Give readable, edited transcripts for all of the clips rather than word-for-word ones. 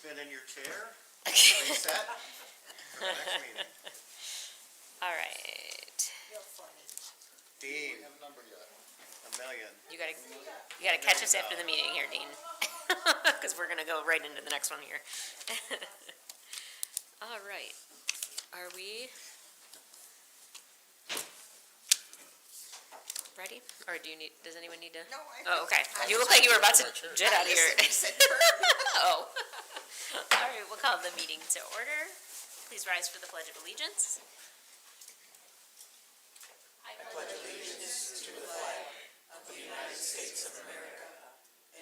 fit in your chair, Okay. reset for the next meeting. All right. Dean, Have a number yet? a million. You gotta catch us after the meeting here, Dean. Because we're gonna go right into the next one here. All right. Are we ready? Or does anyone need to? No, Oh, okay. You look like you were about to jet out of your. Oh. All right, we'll call the meeting to order. Please rise for the Pledge of Allegiance. I pledge allegiance to the flag of the United States of America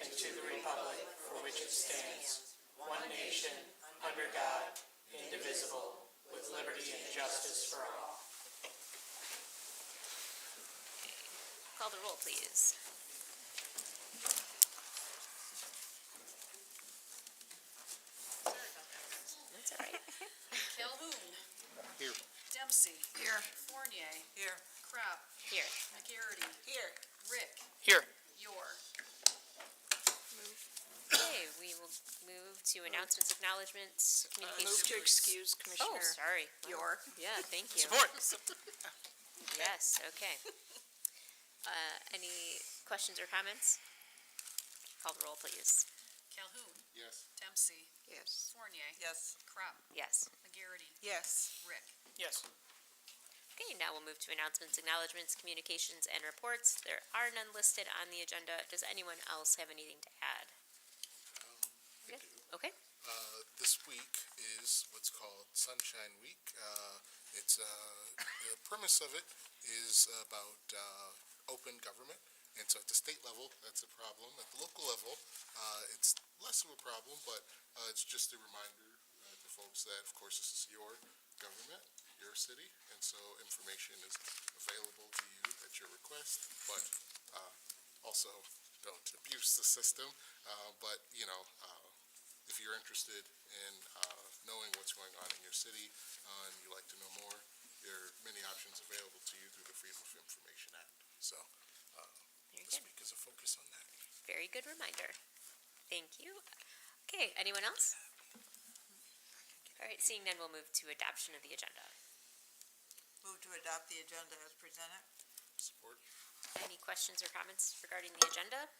and to the republic for which it stands, one nation, under God, indivisible, with liberty and justice for all. Call the roll, please. That's all right. Calhoun. Here. Dempsey. Here. Fournier. Here. Krapp. Here. McGarity. Here. Rick. Here. Yor. Okay, we will move to announcements, acknowledgements, Move communications. to excuse Oh, Commissioner sorry. York. Yeah, thank you. Support. Yes, okay. Any questions or comments? Call the roll, please. Calhoun. Yes. Dempsey. Yes. Fournier. Yes. Krapp. Yes. McGarity. Yes. Rick. Yes. Okay, now we'll move to announcements, acknowledgements, communications, and reports. There are none listed on the agenda. Does anyone else have anything to add? I Yes. do. Okay. This week is what's called Sunshine Week. The premise of it is about open government, and so at the state level, that's a problem. At the local level, it's less of a problem, but it's just a reminder to folks that, of course, this is your government, your city, and so information is available to you at your request, but also don't abuse the system. But, if you're interested in knowing what's going on in your city and you'd like to know more, there are many options available to you through the Freedom of Information Act. So Very this good. week is a focus on that. Very good reminder. Thank you. Okay, anyone else? All right, seeing none, we'll move to adoption of the agenda. Move to adopt the agenda as presented. Support? Any questions or comments regarding the agenda?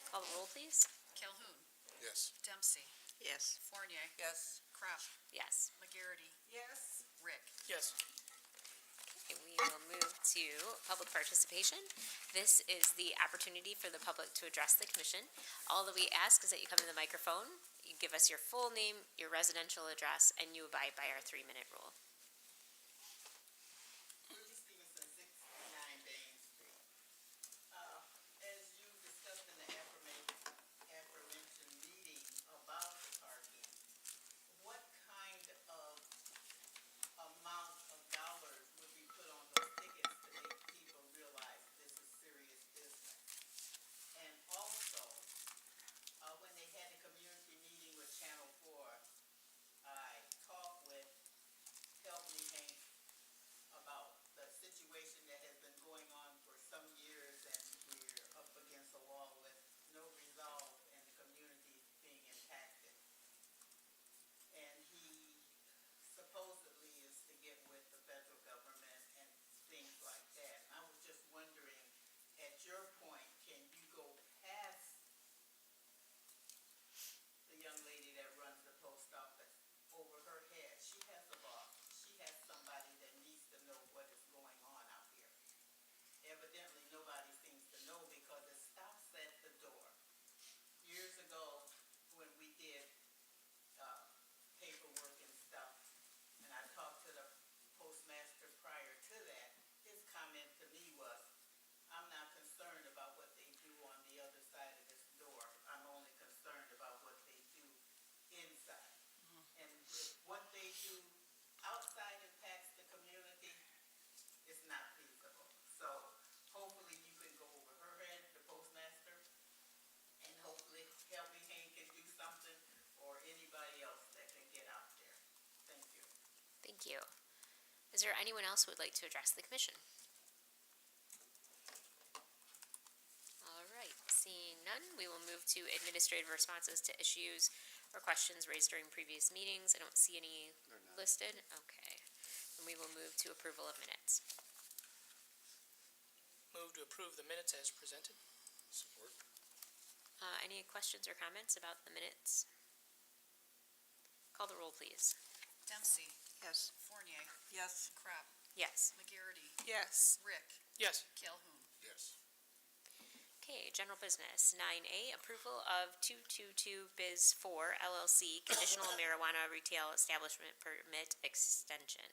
Call the roll, please. Calhoun. Yes. Dempsey. Yes. Fournier. Yes. Krapp. Yes. McGarity. Yes. Rick. Yes. Okay, we will move to public participation. This is the opportunity for the public to address the commission. All that we ask is that you come to the microphone, you give us your full name, your residential address, and you abide by our 3-minute rule. As you discussed in the aforementioned meeting about the parking, what kind of amount of dollars would be put on those tickets to make people realize this is serious business? And also, when they had the community meeting with Channel 4, I talked with Help Me Hank about the situation that has been going on for some years, and we're up against a wall with no resolve and the community being impacted. And he supposedly is to get with the federal government and things like that. And I was just wondering, at your point, can you go past the young lady that runs the post office over her head? She has a boss. She has somebody that needs to know what is going on out here. Evidently, nobody seems to know because it stops at the door. Years ago, when we did paperwork and stuff, and I talked to the postmaster prior to that, his comment to me was, I'm not concerned about what they do on the other side of this door. I'm only concerned about what they do inside. And with what they do outside impacts the community, it's not feasible. So hopefully you can go over her head, the postmaster, and hopefully Help Me Hank can do something, or anybody else that can get out there. Thank you. Thank you. Is there anyone else who would like to address the commission? All right, seeing none, we will move to administrative responses to issues or questions raised during previous meetings? I don't see any They're not. listed. Okay. And we will move to approval of minutes. Move to approve the minutes as presented. Support. Any questions or comments about the minutes? Call the roll, please. Dempsey, Yes. Fournier, Yes. Crab, Yes. McGarity, Yes. Rick, Yes. Calhoun. Yes. Okay, general business. 9A, approval of 222 Biz 4 LLC conditional marijuana retail establishment permit extension.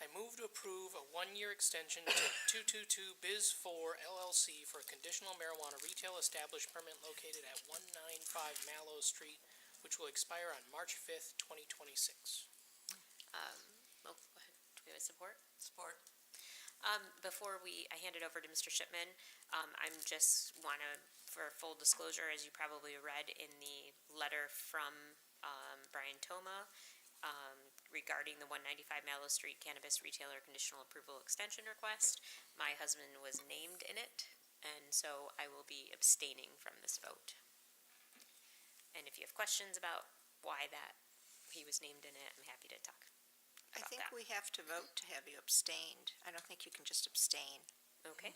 I move to approve a one-year extension to 222 Biz 4 LLC for a conditional marijuana retail established permit located at 195 Mallow Street, which will expire on March 5th, 2026. Go ahead. Do we have a support? Support. Before I hand it over to Mr. Shipman, I'm just wanna, for full disclosure, as you probably read in the letter from, Brian Toma, regarding the 195 Mallow Street Cannabis Retailer Conditional Approval Extension Request, my husband was named in it, and so I will be abstaining from this vote. And if you have questions about why that, he was named in it, I'm happy to talk I about think that. we have to vote to have you abstained. I don't think you can just abstain. Okay.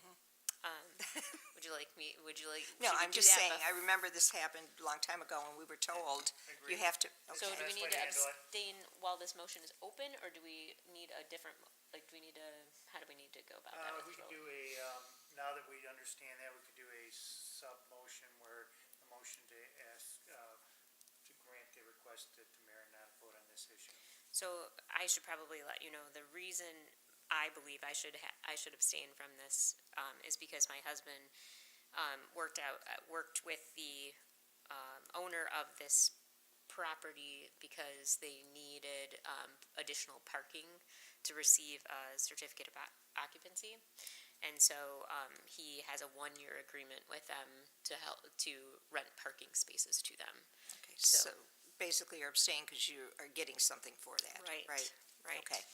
Would you like me, No, should we I'm do just that saying, bef- I remember this happened a long time ago, and we were told you have to, So do okay. we need to abstain while this motion is open, or do we need a different, do we need to, how do we need to go about that with We the could vote? do a, now that we understand that, we could do a sub-motion where the motion to ask, to grant the request to mayor not vote on this issue. So I should probably let you know, the reason I believe I should abstain from this, is because my husband, worked with the, owner of this property because they needed, additional parking to receive a certificate of occupancy. And so, he has a one-year agreement with them to rent parking spaces to them. Okay, so basically you're abstaining because you are getting something for that, Right, right? right. Okay.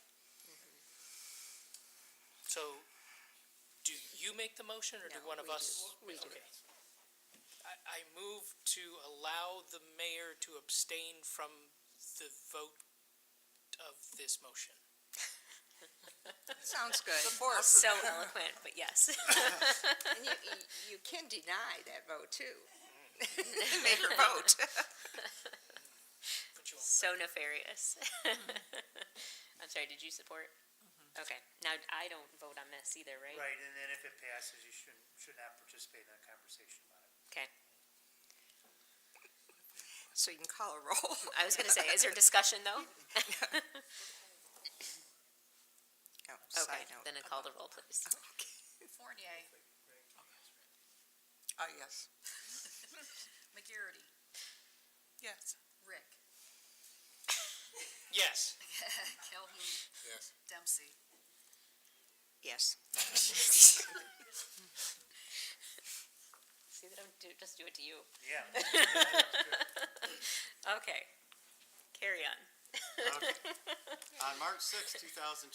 So, do you make the motion, or do No, one of we us? do. We do. Okay. I move to allow the mayor to abstain from the vote of this motion. Sounds good. Support. So eloquent, but yes. And you can deny that vote too. Make her vote. Put you on the So nefarious. I'm sorry, did you support? Okay, now I don't vote on this either, right? Right, and then if it passes, you should not participate in a conversation about it. Okay, So you can call a roll. I was gonna say, is there discussion though? No, Okay, side note. then I call the roll, please. Fournier, Yes. McGarity, Yes. Rick, Yes. Calhoun, Yes. Dempsey. Yes. See that I'm just do it to you. Yeah. Okay, carry on. Okay. On March 6, 2024,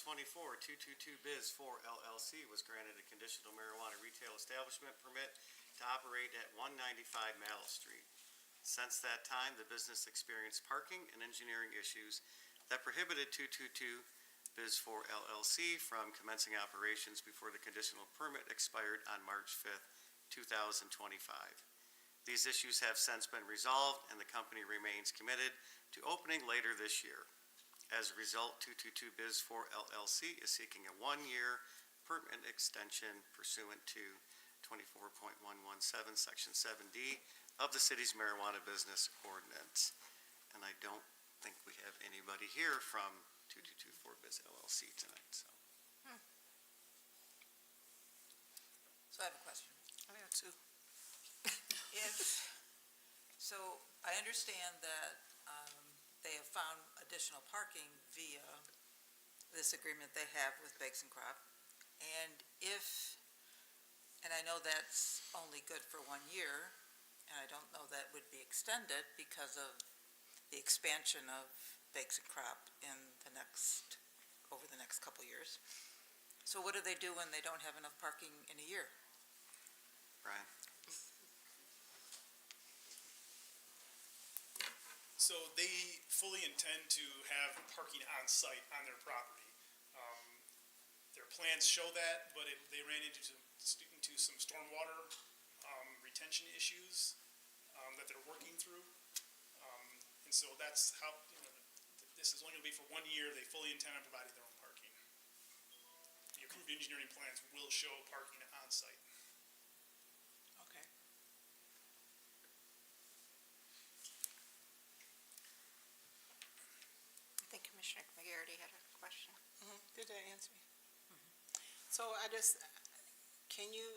222 Biz 4 LLC was granted a conditional marijuana retail establishment permit to operate at 195 Mallow Street. Since that time, the business experienced parking and engineering issues that prohibited 222 Biz 4 LLC from commencing operations before the conditional permit expired on March 5th, 2025. These issues have since been resolved, and the company remains committed to opening later this year. As a result, 222 Biz 4 LLC is seeking a one-year permit extension pursuant to 24.117, Section 7D of the city's marijuana business ordinance. And I don't think we have anybody here from 2224 Biz LLC tonight, so. So I have a question. I have two. So I understand that they have found additional parking via this agreement they have with Bakes and Crop. And I know that's only good for 1 year, and I don't know that would be extended because of the expansion of Bakes and Crop over the next couple years. So what do they do when they don't have enough parking in a year? Brian? So they fully intend to have parking on site on their property. Their plans show that, but they ran into some stormwater retention issues that they're working through. And so that's how, this is only going to be for 1 year. They fully intend on providing their own parking. The approved engineering plans will show parking on site. Okay. I think Commissioner McGarity had a question. Did that answer me? So I just, can you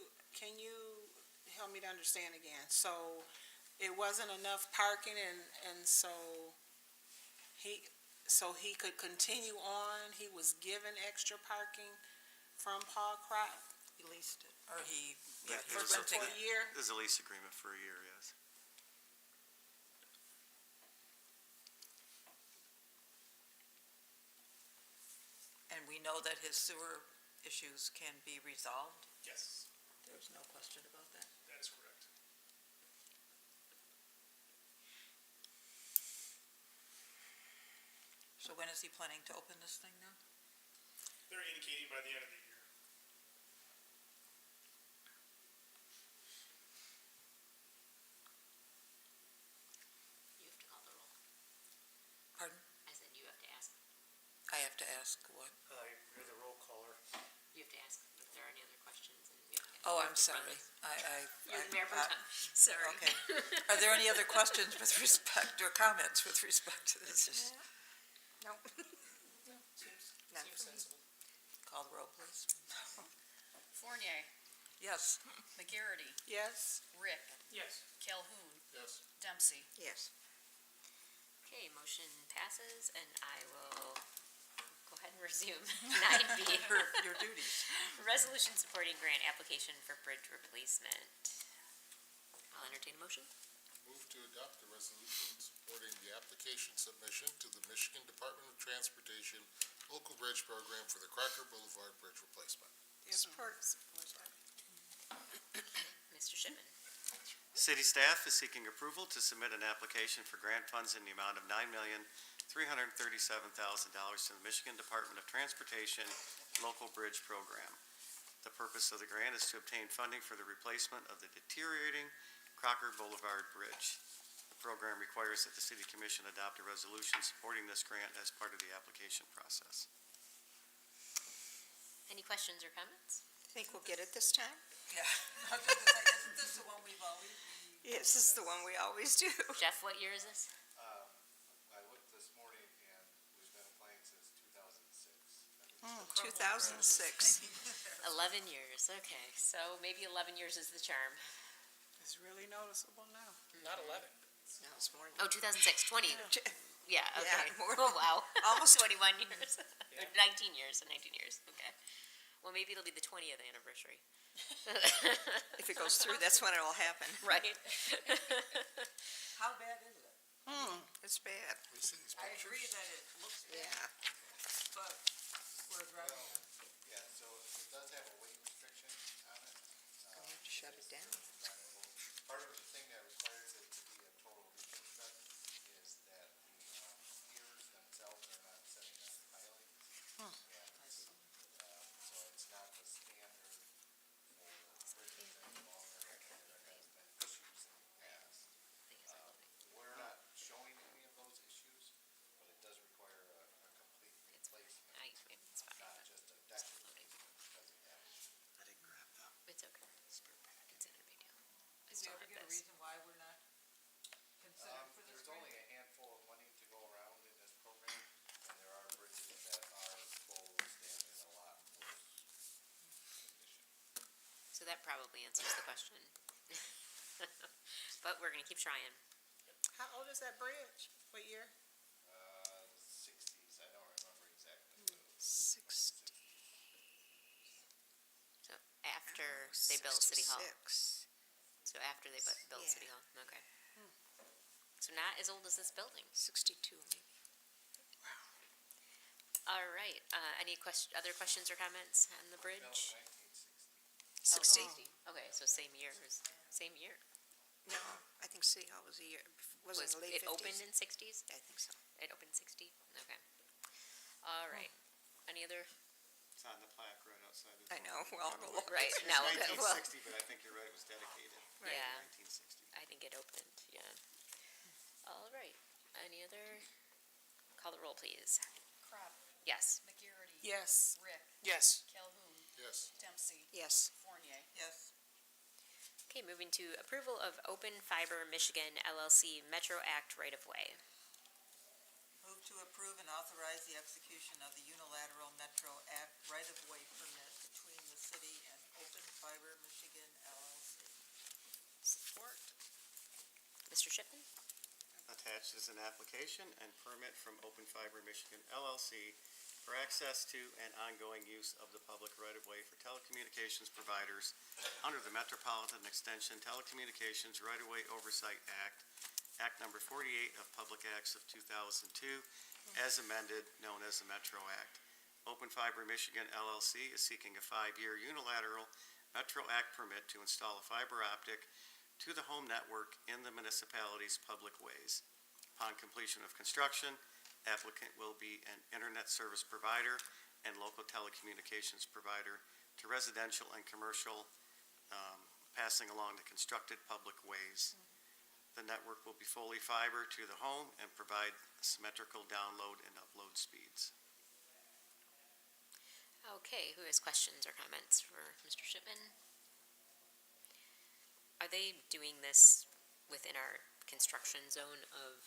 help me to understand again? So it wasn't enough parking and so he could continue on, he was given extra parking from Paul Crop He leased it, or he, yeah, Yeah, he's for renting a it. year? There's a lease agreement for a year, yes. And we know that his sewer issues can be resolved? Yes, There's no question about that. that is correct. So when is he planning to open this thing now? They're indicating by the end of the year. You have to call the roll. Pardon? I said you have to ask. I have to ask what? You're the roll caller. You have to ask if there are any other questions, and you have to. Oh, you I'm have to run sorry. this. You're the mayor pro tem. Sorry. Okay. Are there any other questions with respect, or comments with respect to this? No. None Seems for me. sensible. Call the roll, please. Fournier, Yes. McGarity, Yes? Rick, Yes. Calhoun, Yes. Dempsey. Yes. Okay, motion passes, and I will go ahead and resume 9B. Your duties. Resolution supporting grant application for bridge replacement. I'll entertain a motion. Move to adopt the resolution supporting the application submission to the Michigan Department of Transportation Local Bridge Program for the Crocker Boulevard Bridge Replacement. Support. Mr. Shipman. City staff is seeking approval to submit an application for grant funds in the amount of $9,337,000 to the Michigan Department of Transportation Local Bridge Program. The purpose of the grant is to obtain funding for the replacement of the deteriorating Crocker Boulevard Bridge. The program requires that the City Commission adopt a resolution supporting this grant as part of the application process. Any questions or comments? Think we'll get it this time? Yeah. I was just gonna say, isn't this the one we've always? Yes, this is the one we always do. Jeff, what year is this? I looked this morning and we've been applying since 2006. 2006. 11 years, okay. So maybe 11 years is the charm. It's really noticeable now. Not 11. No, it's more Oh, 2006, 20. Yeah, okay. Yeah, more- Oh, wow. Almost 21 years. Yeah. 19 years, so 19 years, okay. Well, maybe it'll be the 20th anniversary. If it goes through, that's when it'll happen. Right? How bad is it? It's bad. We see these I pictures. agree that it looks bad, Yeah. but we're driving. Yeah, so it does have a weight restriction on it. Gonna have to shut it down. Part of the thing that requires it to be a total reconstruct is that the piers themselves are not sitting on pilings. And, so it's not the standard for bridges any longer, and there has been issues in the past. We're not showing any of those issues, but it does require a complete replacement, It's fine. not just a deck replacement because of that issue. I didn't grab them. It's okay. It's not a big deal. I Do we still ever have get a this. reason why we're not considered for this There's grant? only a handful of money to go around in this program, and there are bridges that are closed and in a lot worse condition. So that probably answers the question. But we're gonna keep trying. How old is that bridge? What year? Sixties, I don't remember exactly. but it was 60. So after they built City Hall. 66. So after they built Yeah. City Hall, okay. So not as old as this building. 62 maybe. All right, any other questions or comments on the bridge? 1960. 60. Okay, so same year. No, I think City Hall was a year, was it Was in the late it opened 50s? in sixties? I think so. It opened 60? Okay. All right. Any other? It's on the plaque right outside the. I know, well, door. we'll- Right, It's now, nineteen well, sixty, but I think you're right, it was dedicated. Right. Yeah. Nineteen sixty. I think it opened, yeah. All right. Any other? Call the roll, please. Crop, Yes. McGarity. Yes. Rick, Yes. Calhoun, Yes. Dempsey, Yes. Fournier. Yes. Okay, moving to approval of Open Fiber Michigan LLC Metro Act right-of-way. Move to approve and authorize the execution of the unilateral Metro Act right-of-way permit between the city and Open Fiber Michigan LLC. Support. Mr. Shipman? Attached is an application and permit from Open Fiber Michigan LLC for access to and ongoing use of the public right-of-way for telecommunications providers under the Metropolitan Extension Telecommunications Right-of-Way Oversight Act, Act Number 48 of Public Acts of 2002, as amended, known as the Metro Act. Open Fiber Michigan LLC is seeking a 5-year unilateral Metro Act permit to install a fiber optic to the home network in the municipality's public ways. Upon completion of construction, applicant will be an internet service provider and local telecommunications provider to residential and commercial, passing along the constructed public ways. The network will be fully fiber to the home and provide symmetrical download and upload speeds. Okay, who has questions or comments for Mr. Shipman? Are they doing this within our construction zone of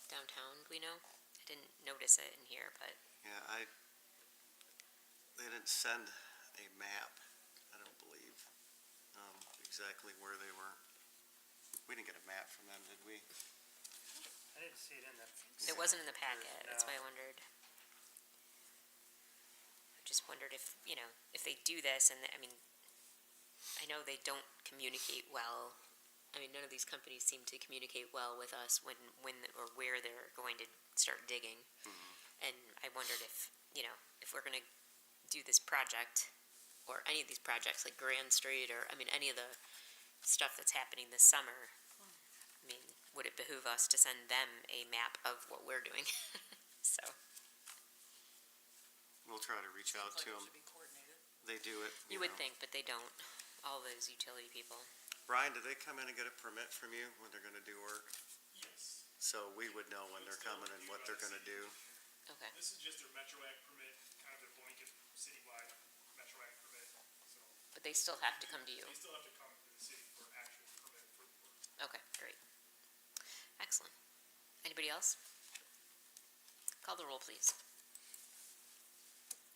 downtown, do we know? I didn't notice it in here, but, Yeah, they didn't send a map, I don't believe, exactly where they were. We didn't get a map from them, did we? I didn't see it in the. it wasn't in the packet, that's why I No. wondered. I just wondered if, if they do this, and, I mean, I know they don't communicate well. I mean, none of these companies seem to communicate well with us when or where they're going to start digging. And I wondered if, if we're gonna do this project, or any of these projects, like Grand Street, or, I mean, any of the stuff that's happening this summer, I mean, would it behoove us to send them a map of what we're doing? So, We'll try to reach out to them. Sounds like it should be coordinated. They do it. you would know. think, but they don't, all those utility people. Brian, do they come in and get a permit from you when they're gonna do work? Yes. So we would know when they're coming and what they're gonna do. Okay. This is just their Metro Act permit, kind of their blanket citywide Metro Act permit, so But they still have to come to you. they still have to come to the city for an actual permit for the work. Okay, great. Excellent. Anybody else? Call the roll, please.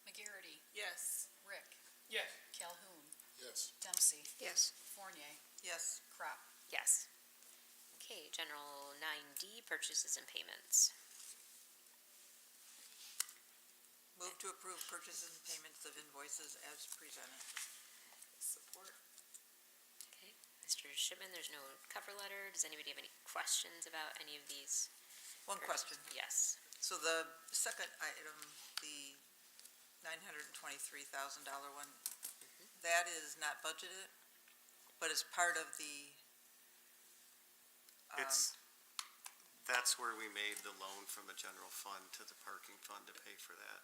McGarity, Yes. Rick, Yes. Calhoun, Yes. Dempsey, Yes. Fournier, Yes. Crop. Yes. Okay, general 9D, purchases and payments. Move to approve purchases and payments of invoices as presented. Support. Okay, Mr. Shipman, there's no cover letter. Does anybody have any questions about any of these? One question. Yes. So the second item, the $923,000 one, that is not budgeted, but is part of the, That's where we made the loan from the general fund to the parking fund to pay for that.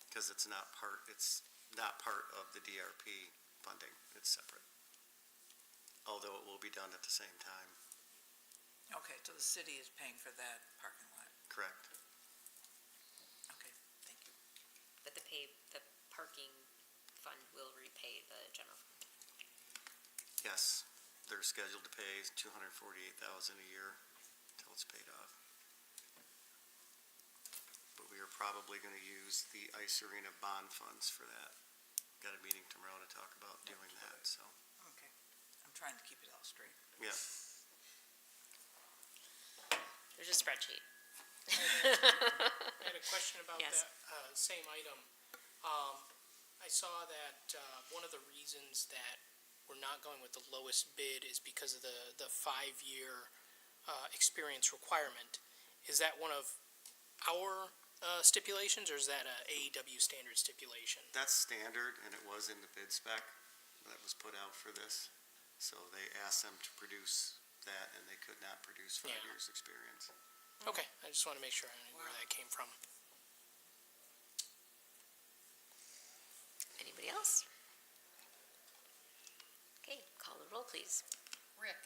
Because it's not part of the DRP funding, it's separate. Although it will be done at the same time, okay, so the city is paying for that parking lot. correct? Okay, thank you. But the parking fund will repay the general fund. Yes, they're scheduled to pay $248,000 a year until it's paid off. But we are probably gonna use the ice arena bond funds for that. Got a meeting tomorrow to talk about doing that, so, Okay, I'm trying to keep it all straight. yeah. There's a spreadsheet. I had a question about Yes. that, same item. I saw that, one of the reasons that we're not going with the lowest bid is because of the 5-year, experience requirement. Is that one of our, stipulations, or is that a AEW standard stipulation? That's standard, and it was in the bid spec that was put out for this. So they asked them to produce that, and they could not produce 5 Yeah. years' experience. Okay, I just want to make sure I knew where that came from. Anybody else? Okay, call the roll, please. Rick,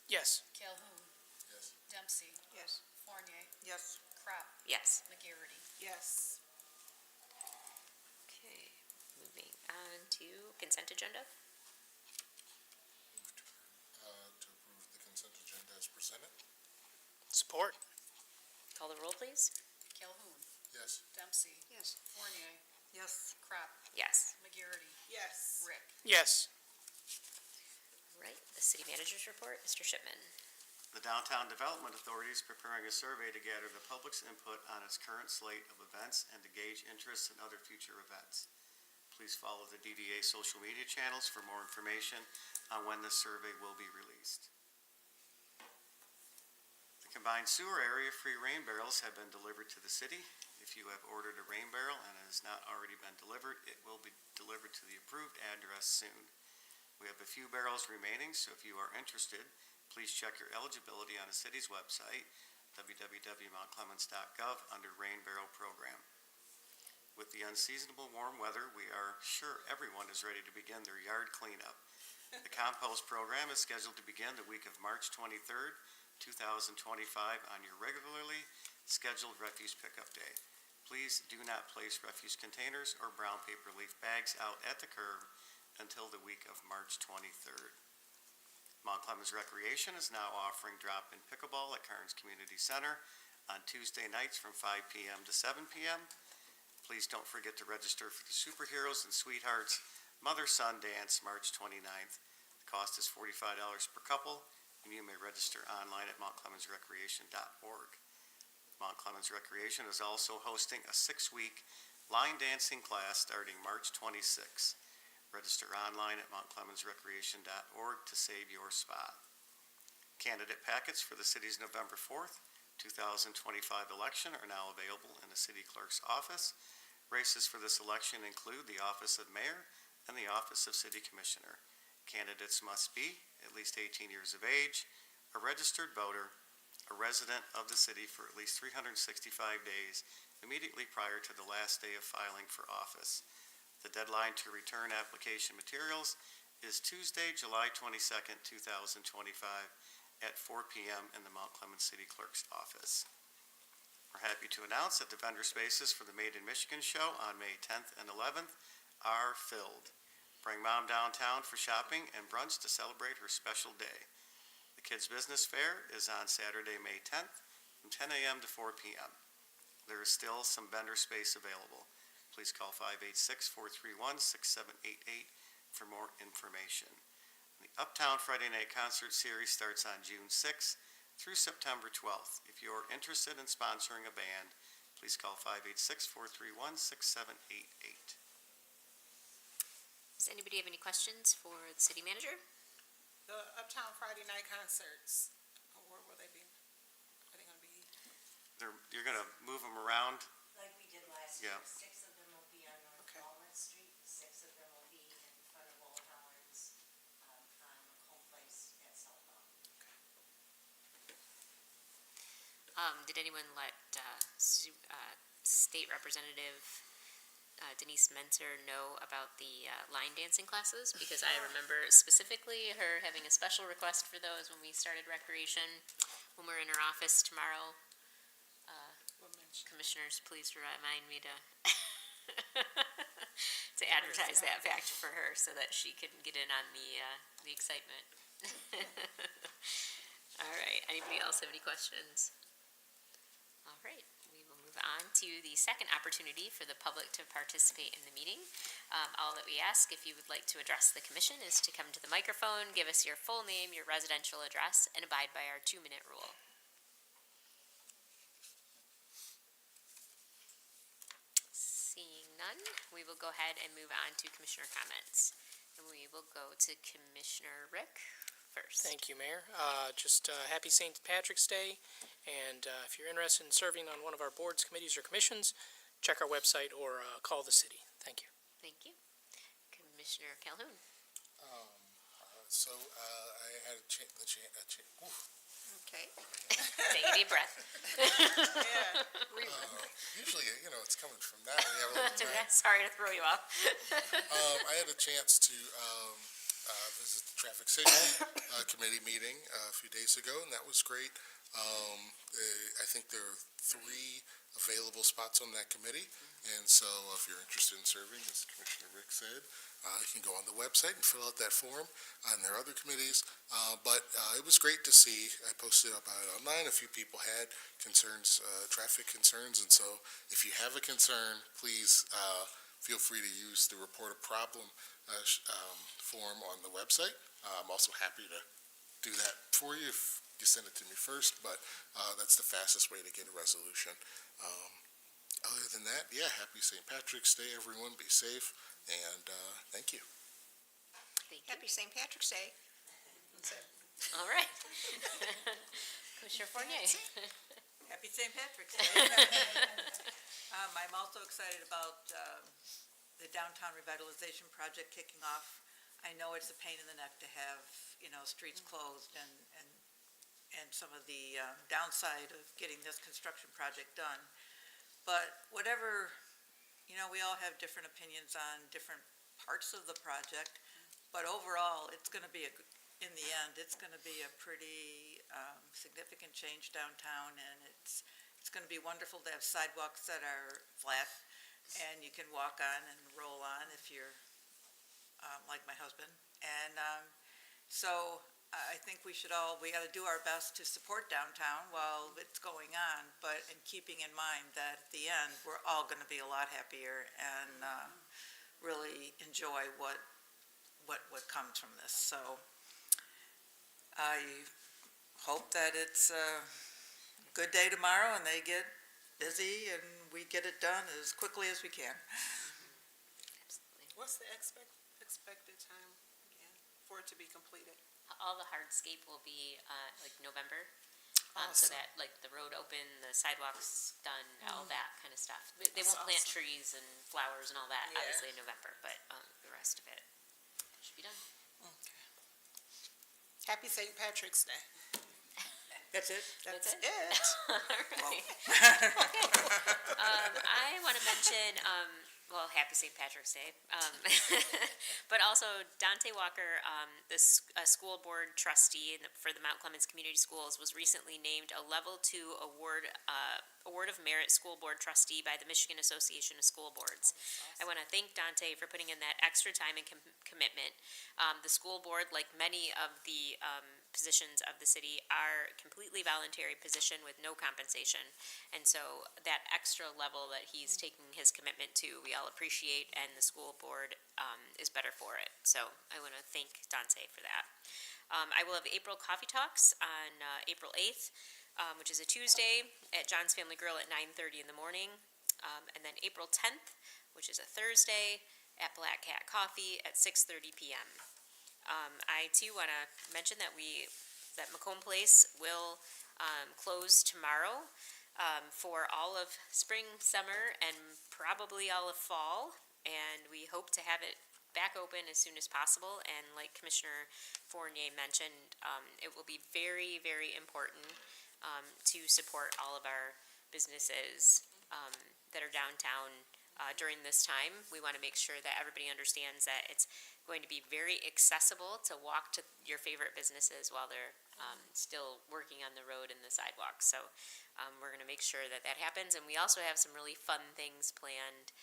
Yes. Calhoun, Yes. Dempsey, Yes. Fournier, Yes. Crop, Yes. McGarity. Yes. Okay, moving on to consent agenda. Move to approve the consent agenda as presented. Support? Call the roll, please. Calhoun, Yes. Dempsey, Yes. Fournier, Yes. Crop, Yes. McGarity, Yes. Rick. Yes. Right, the city manager's report, Mr. Shipman. The Downtown Development Authority is preparing a survey to gather the public's input on its current slate of events and to gauge interest in other future events. Please follow the DDA social media channels for more information on when this survey will be released. The combined sewer area free rain barrels have been delivered to the city. If you have ordered a rain barrel and it has not already been delivered, it will be delivered to the approved address soon. We have a few barrels remaining, so if you are interested, please check your eligibility on the city's website, www.mountclemens.gov, under Rain Barrel Program. With the unseasonable warm weather, we are sure everyone is ready to begin their yard cleanup. The compost program is scheduled to begin the week of March 23rd, 2025, on your regularly scheduled refuse pickup day. Please do not place refuse containers or brown paper leaf bags out at the curb until the week of March 23rd. Mount Clemens Recreation is now offering drop-in pickleball at Carnes Community Center on Tuesday nights from 5 p.m. to 7 p.m. Please don't forget to register for the Superheroes and Sweethearts Mother-Son Dance March 29th. The cost is $45 per couple, and you may register online at mountclemensrecreation.org. Mount Clemens Recreation is also hosting a 6-week line dancing class starting March 26th. Register online at mountclemensrecreation.org to save your spot. Candidate packets for the city's November 4th, 2025 election are now available in the city clerk's office. Races for this election include the office of mayor and the office of city commissioner. Candidates must be at least 18 years of age, a registered voter, a resident of the city for at least 365 days immediately prior to the last day of filing for office. The deadline to return application materials is Tuesday, July 22nd, 2025 at 4 p.m. in the Mount Clemens City Clerk's office. We're happy to announce that the vendor spaces for the Made in Michigan show on May 10th and 11th are filled. Bring mom downtown for shopping and brunch to celebrate her special day. The Kids Business Fair is on Saturday, May 10th from 10 a.m. to 4 p.m. There is still some vendor space available. Please call 586-431-6788 for more information. The Uptown Friday Night Concert Series starts on June 6th through September 12th. If you are interested in sponsoring a band, please call 586-431-6788. Does anybody have any questions for the city manager? The Uptown Friday night concerts, where will they be? Are they gonna be? You're going to move them around? Like we did last Yeah. year, 6 of them will be on North Okay. Walnut Street, 6 of them will be in front of Old Howard's, on Home Place at South Mountain. Did anyone let State Representative Denise Menzer know about the line dancing classes? Because I remember specifically her having a special request for those when we started recreation, when we're in her office tomorrow. Commissioners, please remind me to to advertise that fact for her so that she can get in on the excitement. All right, anybody else have any questions? All right, we will move on to the second opportunity for the public to participate in the meeting. All that we ask, if you would like to address the commission, is to come to the microphone, give us your full name, your residential address, and abide by our 2-minute rule. Seeing none, we will go ahead and move on to commissioner comments. And we will go to Commissioner Rick first. Thank you, Mayor. Just happy St. Patrick's Day, and if you're interested in serving on one of our boards, committees, or commissions, check our website or call the city. Thank you. Thank you. Commissioner Calhoun. So, I had Okay. Take a deep breath. Yeah. usually, it's coming from that. We have a little time. Sorry to throw you off. I had a chance to visit the Traffic Safety Committee meeting a few days ago, and that was great. I think there are 3 available spots on that committee, and so if you're interested in serving, as Commissioner Rick said, you can go on the website and fill out that form, and there are other committees. But it was great to see. I posted about it online. A few people had concerns, traffic concerns, and so if you have a concern, please feel free to use the report a problem form on the website. I'm also happy to do that for you if you send it to me first, but that's the fastest way to get a resolution. Other than that, yeah, happy St. Patrick's Day, everyone. Be safe, and thank you. Thank you. Happy St. Patrick's Day. All right. Commissioner Fournier. Happy St. Patrick's Day. I'm also excited about the downtown revitalization project kicking off. I know it's a pain in the neck to have, streets closed and some of the downside of getting this construction project done. But whatever, we all have different opinions on different parts of the project, but overall, it's going to be in the end, it's going to be a pretty significant change downtown, and it's going to be wonderful to have sidewalks that are flat and you can walk on and roll on if you're like my husband. And so I think we got to do our best to support downtown while it's going on, but in keeping in mind that at the end, we're all going to be a lot happier and really enjoy what comes from this. So I hope that it's a good day tomorrow and they get busy and we get it done as quickly as we can. Absolutely. What's the expected time again for it to be completed? All the hardscape will be like November. So Awesome. that like the road open, the sidewalks done, all that kind of stuff. They won't That's plant awesome. trees and flowers and all that, Yeah. obviously in November, but the rest of it should be done. Okay. Happy St. Patrick's Day. That's it? That's it? It. All right. I want to mention, happy St. Patrick's Day. But also Dante Walker, a school board trustee for the Mount Clemens Community Schools, was recently named a Level 2 Award of Merit School Board Trustee by the Michigan Association of School Boards. I want to thank Dante for putting in that extra time and commitment. The school board, like many of the positions of the city, are completely voluntary position with no compensation. And so that extra level that he's taking his commitment to, we all appreciate, and the school board is better for it. So I want to thank Dante for that. I will have April Coffee Talks on April 8th, which is a Tuesday, at John's Family Grill at 9:30 in the morning. And then April 10th, which is a Thursday, at Black Cat Coffee at 6:30 p.m. I too want to mention that Macomb Place will close tomorrow for all of spring, summer, and probably all of fall. And we hope to have it back open as soon as possible. And like Commissioner Fournier mentioned, it will be very, very important to support all of our businesses that are downtown during this time. We want to make sure that everybody understands that it's going to be very accessible to walk to your favorite businesses while they're still working on the road and the sidewalks. So we're going to make sure that that happens. And we also have some really fun things planned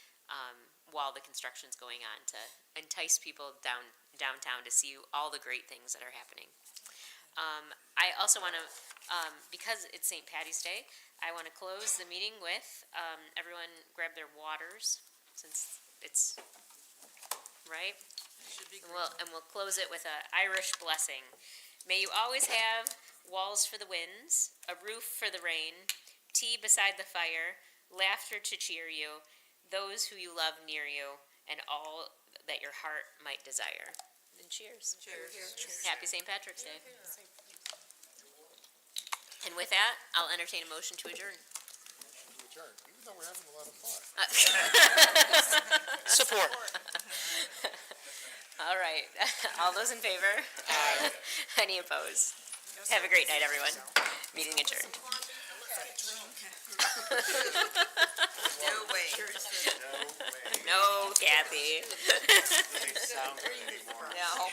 while the construction's going on to entice people downtown to see all the great things that are happening. I also want to, because it's St. Patty's Day, I want to close the meeting with everyone grab their waters, since it's, right? And we'll close it with an Irish blessing. May you always have walls for the winds, a roof for the rain, tea beside the fire, laughter to cheer you, those who you love near you, and all that your heart might desire. And cheers. Cheers. Happy St. Patrick's Day. And with that, I'll entertain a motion to adjourn. To adjourn, even though we're having a lot of fun. Support. All right. All those in favor? Any opposed? Have a great night, everyone. Meeting adjourned. No way. No, Kathy. Doesn't sound good anymore. No.